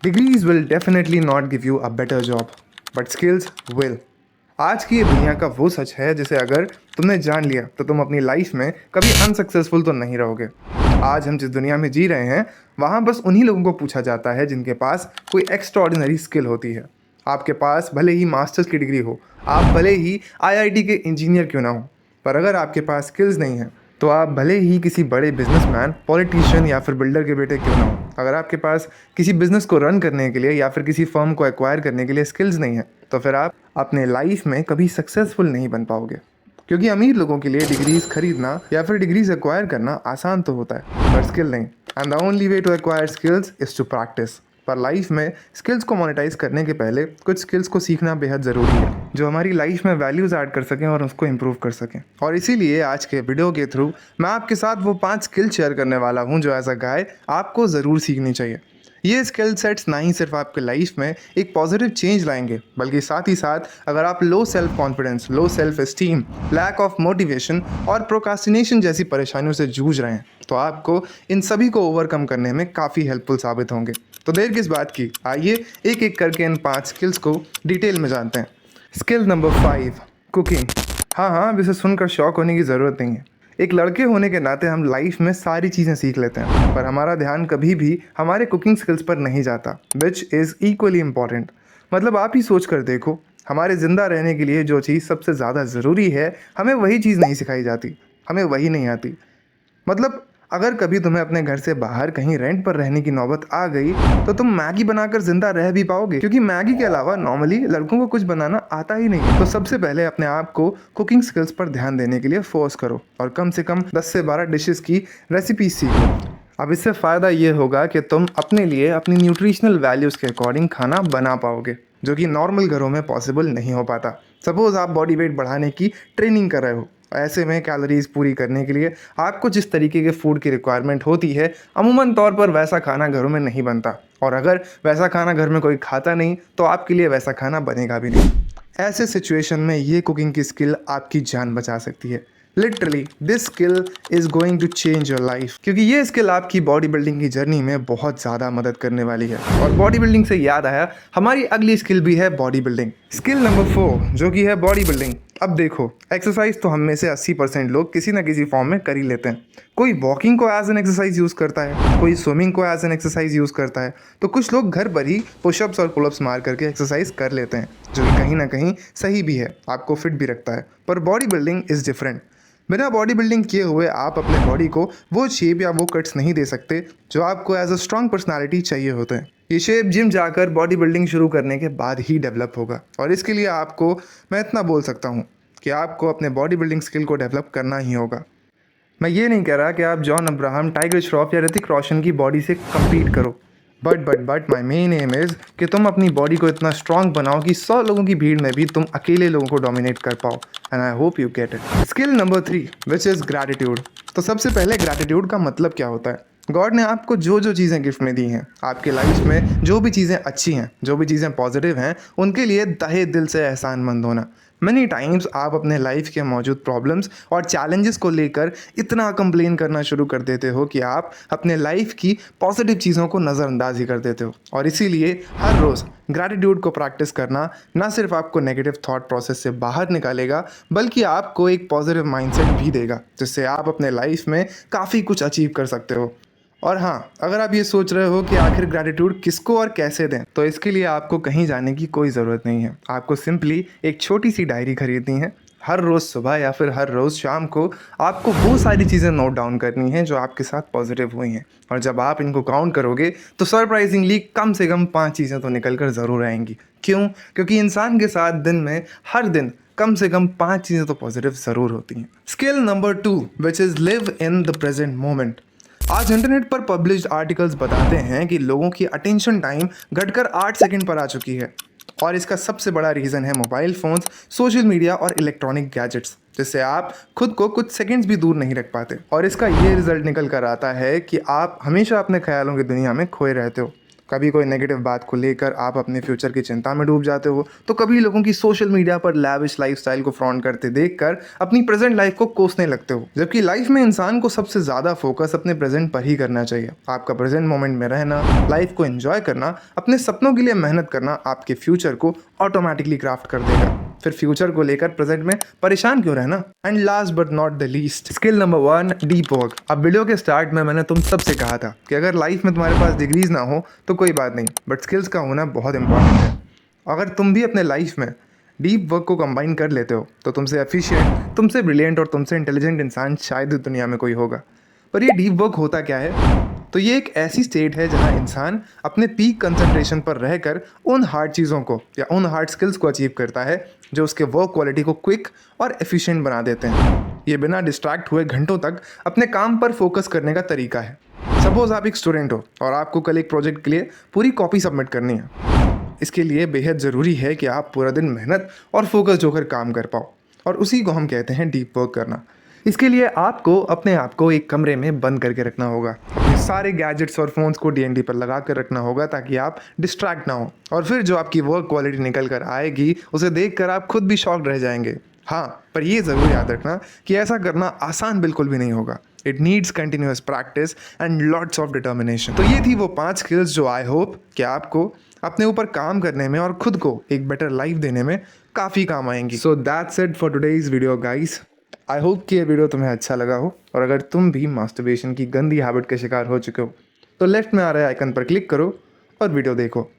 Degrees will definitely not give you a better job, but skills will. आज की ये दुनिया का वो सच है जिसे अगर तुमने जान लिया तो तुम अपनी लाइफ में कभी अनसक्सेसफुल तो नहीं रहोगे। आज हम जिस दुनिया में जी रहे हैं वहाँ बस उन्हीं लोगों को पूछा जाता है जिनके पास कोई एक्स्ट्रॉर्डिनरी स्किल होती है। आपके पास भले ही मास्टर्स की डिग्री हो, आप भले ही आईआईटी के इंजीनियर क्यों ना हो, पर अगर आपके पास स्किल्स नहीं है तो आप भले ही किसी बड़े बिजनेसमैन, पॉलिटिशियन या फिर बिल्डर के बेटे क्यों ना हो, अगर आपके पास किसी बिजनेस को रन करने के लिए या फिर किसी फर्म को एक्वायर करने के लिए स्किल्स नहीं है तो फिर आप अपने लाइफ में कभी सक्सेसफुल नहीं बन पाओगे। क्योंकि अमीर लोगों के लिए डिग्रीज खरीदना या फिर डिग्रीज एक्वायर करना आसान तो होता है पर स्किल नहीं। And the only way to acquire skills is to practise. पर लाइफ में स्किल्स को मोनेटाइज करने के पहले कुछ स्किल्स को सीखना बेहद ज़रूरी है जो हमारी लाइफ में वैल्यूज़ ऐड कर सकें और उसको इम्प्रूव कर सकें। और इसीलिए आज के वीडियो के थ्रू मैं आपके साथ वो 5 स्किल शेयर करने वाला हूँ जो एज अ गाय आपको ज़रूर सीखनी चाहिए। ये स्किल सेट्स ना ही सिर्फ आपके लाइफ में एक पॉजिटिव चेंज लाएंगे बल्कि साथ ही साथ अगर आप low self confidence, low self esteem, lack of motivation और प्रोक्रास्टिनेशन जैसी परेशानियों से जूझ रहे हैं तो आपको इन सभी को ओवरकम करने में काफ़ी हेल्पफुल साबित होंगे। तो देर किस बात की, आइए एक एक करके इन 5 स्किल्स को डिटेल में जानते हैं। Skill number 5, cooking. हाँ, अब इसे सुनकर शौक होने की ज़रूरत नहीं है। एक लड़के होने के नाते हम लाइफ में सारी चीज़ें सीख लेते हैं पर हमारा ध्यान कभी भी हमारे कुकिंग स्किल्स पर नहीं जाता, विच इज़ इक्वली इम्पॉर्टेंट। मतलब आप ही सोच कर देखो, हमारे ज़िंदा रहने के लिए जो चीज़ सबसे ज़्यादा ज़रूरी है हमें वही चीज़ नहीं सिखाई जाती, हमें वही नहीं आती। मतलब अगर कभी तुम्हें अपने घर से बाहर कहीं रेंट पर रहने की नौबत आ गई तो तुम मैगी बनाकर जिंदा रह भी पाओगे, क्योंकि मैगी के अलावा नॉर्मली लड़कों को कुछ बनाना आता ही नहीं। तो सबसे पहले अपने आप को कुकिंग स्किल्स पर ध्यान देने के लिए फोर्स करो और कम से कम 10 से 12 डिशेस की रेसिपी सीखो। अब इससे फ़ायदा ये होगा कि तुम अपने लिए अपनी न्यूट्रिशनल वैल्यूज़ के अकॉर्डिंग खाना बना पाओगे जो कि नॉर्मल घरों में पॉसिबल नहीं हो पाता। सपोज़ आप बॉडी वेट बढ़ाने की ट्रेनिंग कर रहे हो, ऐसे में कैलोरीज पूरी करने के लिए आपको जिस तरीके के फूड की रिक्वायरमेंट होती है अमूमन तौर पर वैसा खाना घरों में नहीं बनता, और अगर वैसा खाना घर में कोई खाता नहीं तो आपके लिए वैसा खाना बनेगा भी नहीं। ऐसे सिचुएशन में ये कुकिंग की स्किल आपकी जान बचा सकती है। Literally this skill is going to change your life, क्योंकि ये स्किल आपकी बॉडी बिल्डिंग की जर्नी में बहुत ज़्यादा मदद करने वाली है। और बॉडी बिल्डिंग से याद आया, हमारी अगली स्किल भी है बॉडी बिल्डिंग। स्किल नंबर 4 जो कि है बॉडी बिल्डिंग। अब देखो, एक्सरसाइज तो हम में से 80% लोग किसी ना किसी फॉर्म में कर ही लेते हैं। कोई वॉकिंग को एज एन एक्सरसाइज यूज़ करता है, कोई स्विमिंग को एज एन एक्सरसाइज यूज़ करता है, तो कुछ लोग घर पर ही पुशअप्स और पुलअप्स मार करके एक्सरसाइज कर लेते हैं जो कि कहीं ना कहीं सही भी है, आपको फिट भी रखता है। पर बॉडी बिल्डिंग इज़ डिफरेंट। बिना बॉडी बिल्डिंग किए हुए आप अपने बॉडी को वो शेप या वो कट्स नहीं दे सकते जो आपको एज अ स्ट्रॉन्ग पर्सनालिटी चाहिए होते हैं। ये शेप जिम जाकर बॉडी बिल्डिंग शुरू करने के बाद ही डेवलप होगा, और इसके लिए आपको मैं इतना बोल सकता हूँ कि आपको अपने बॉडी बिल्डिंग स्किल को डेवलप करना ही होगा। मैं ये नहीं कह रहा कि आप जॉन अब्राहम, टाइगर श्रॉफ या ऋतिक रोशन की बॉडी से कम्पीट करो, but my main M is कि तुम अपनी बॉडी को इतना स्ट्रॉन्ग बनाओ कि 100 लोगों की भीड़ में भी तुम अकेले लोगों को डोमिनेट कर पाओ। And I hope you get it. Skill number 3 which is gratitude. तो सबसे पहले ग्रैटिट्यूड का मतलब क्या होता है? गॉड ने आपको जो जो चीज़ें गिफ्ट में दी हैं, आपके लाइफ में जो भी चीज़ें अच्छी हैं, जो भी चीज़ें पॉजिटिव हैं, उनके लिए तहे दिल से एहसानमंद होना। मैनी टाइम्स आप अपने लाइफ के मौजूद प्रॉब्लम्स और चैलेंजेस को लेकर इतना कंप्लेन करना शुरू कर देते हो कि आप अपने लाइफ की पॉजिटिव चीज़ों को नज़रअंदाज ही कर देते हो। और इसीलिए हर रोज़ ग्रैटिट्यूड को प्रैक्टिस करना ना सिर्फ आपको नेगेटिव थॉट प्रोसेस से बाहर निकालेगा बल्कि आपको एक पॉजिटिव माइंडसेट भी देगा जिससे आप अपने लाइफ में काफ़ी कुछ अचीव कर सकते हो। और हाँ, अगर आप ये सोच रहे हो कि आखिर ग्रैटिट्यूड किसको और कैसे दें, तो इसके लिए आपको कहीं जाने की कोई ज़रूरत नहीं है। आपको सिंपली एक छोटी सी डायरी खरीदनी है। हर रोज़ सुबह या फिर हर रोज़ शाम को आपको वो सारी चीज़ें नोट डाउन करनी है जो आपके साथ पॉजिटिव हुई हैं, और जब आप इनको काउंट करोगे तो सरप्राइजिंगली कम से कम 5 चीज़ें तो निकल कर ज़रूर आएंगी। क्यों? क्योंकि इंसान के साथ दिन में हर दिन कम से कम 5 चीज़ें तो पॉजिटिव ज़रूर होती हैं। Skill number 2 which is live in the present moment. आज इंटरनेट पर पब्लिश्ड आर्टिकल्स बताते हैं कि लोगों की अटेंशन टाइम घटकर 8 सेकंड पर आ चुकी है, और इसका सबसे बड़ा रीज़न है मोबाइल फ़ोन्स, सोशल मीडिया और इलेक्ट्रॉनिक गैजेट्स, जिससे आप खुद को कुछ सेकंड्स भी दूर नहीं रख पाते। और इसका ये रिज़ल्ट निकल कर आता है कि आप हमेशा अपने ख्यालों की दुनिया में खोए रहते हो। कभी कोई नेगेटिव बात को लेकर आप अपने फ्यूचर की चिंता में डूब जाते हो, तो कभी लोगों की सोशल मीडिया पर लैविश लाइफस्टाइल को फ्रॉन्ट करते देखकर अपनी प्रेजेंट लाइफ को कोसने लगते हो। जबकि लाइफ में इंसान को सबसे ज़्यादा फोकस अपने प्रेजेंट पर ही करना चाहिए। आपका प्रेजेंट मोमेंट में रहना, लाइफ को एंजॉय करना, अपने सपनों के लिए मेहनत करना आपके फ्यूचर को ऑटोमेटिकली क्राफ्ट कर देगा। फिर फ्यूचर को लेकर प्रेजेंट में परेशान क्यों रहना। And last but not the least, skill number 1, deep work. अब वीडियो के स्टार्ट में मैंने तुम सबसे कहा था कि अगर लाइफ में तुम्हारे पास डिग्रीज ना हो तो कोई बात नहीं, बट स्किल्स का होना बहुत इंपॉर्टेंट है। अगर तुम भी अपने लाइफ में डीप वर्क को कंबाइन कर लेते हो तो तुमसे एफिशिएंट, तुमसे ब्रिलियंट और तुमसे इंटेलिजेंट इंसान शायद ही दुनिया में कोई होगा। पर ये डीप वर्क होता क्या है? तो ये एक ऐसी स्टेट है जहाँ इंसान अपने पीक कंसंट्रेशन पर रहकर उन हार्ड चीज़ों को या उन हार्ड स्किल्स को अचीव करता है जो उसके वर्क क्वालिटी को क्विक और एफिशिएंट बना देते हैं। ये बिना डिस्ट्रैक्ट हुए घंटों तक अपने काम पर फोकस करने का तरीका है। सपोज आप एक स्टूडेंट हो और आपको कल एक प्रोजेक्ट के लिए पूरी कॉपी सबमिट करनी है। इसके लिए बेहद ज़रूरी है कि आप पूरा दिन मेहनत और फोकस होकर काम कर पाओ, और उसी को हम कहते हैं डीप वर्क करना। इसके लिए आपको अपने आप को एक कमरे में बंद करके रखना होगा, अपने सारे गैजेट्स और फोन्स को डीएनडी पर लगा कर रखना होगा ताकि आप डिस्ट्रैक्ट ना हो। और फिर जो आपकी वर्क क्वालिटी निकल कर आएगी उसे देख कर आप खुद भी शॉक्ड रह जाएंगे। हाँ, पर ये ज़रूर याद रखना कि ऐसा करना आसान बिल्कुल भी नहीं होगा। It needs continuous practice and lots of determination. तो ये थी वो 5 स्किल्स जो आई होप कि आपको अपने ऊपर काम करने में और खुद को एक बेटर लाइफ देने में काफ़ी काम आएंगी। So that's it for today's video guys. I hope कि ये वीडियो तुम्हें अच्छा लगा हो, और अगर तुम भी मास्टरबेशन की गंदी हैबिट के शिकार हो चुके हो तो लेफ्ट में आ रहे आइकन पर क्लिक करो और वीडियो देखो।